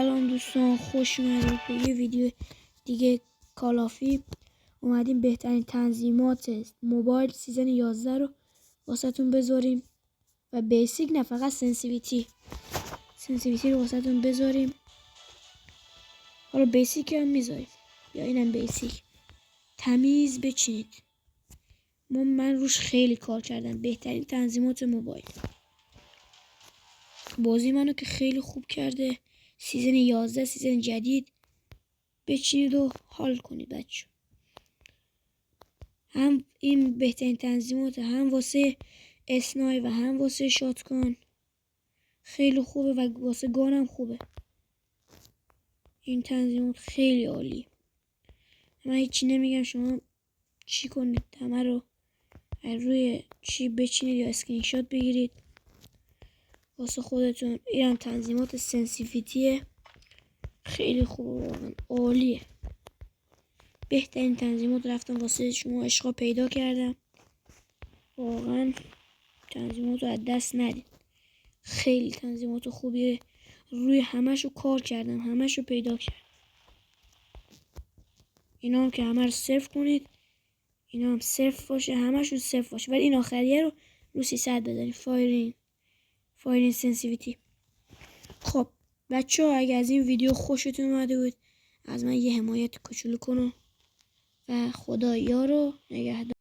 سلام دوستان، خوش اومدید به یه ویدیو دیگه. کالافی اومدیم بهترین تنظیمات موبایل سیزن 11 رو واسهتون بذاریم و بیسیک نه، فقط سنسیویتی رو واسهتون بذاریم. حالا بیسیک هم میذاریم یا اینم بیسیک. تمیز بچینید. من روش خیلی کار کردم. بهترین تنظیمات موبایل. بازی منو که خیلی خوب کرده. سیزن 11 سیزن جدید. بچینید و حال کنید بچه. هم این بهترین تنظیمات، هم واسه اسنای و هم واسه شاتگان خیلی خوبه و واسه گانم خوبه. این تنظیمات خیلی عالی. من هیچی نمیگم، شما چی کنید، همه رو روی چی بچینید یا اسکرین شات بگیرید واسه خودتون. اینم تنظیمات سنسیویتیه، خیلی خوبه، واقعا عالیه. بهترین تنظیمات رفتم واسه شما عشقا پیدا کردم. واقعا تنظیمات رو از دست ندید. خیلی تنظیمات خوبیه. روی همشو کار کردم، همشو پیدا کردم. اینا هم که همه رو صفر کنید، اینا هم صفر باشه، همشون صفر باشه، ولی این آخریه رو رو 300 بزنید. فایرین سنسیویتی. خب بچه ها، اگه از این ویدیو خوشتون اومده بود از من یه حمایت کوچولو کنو و خدا یار و نگهدار.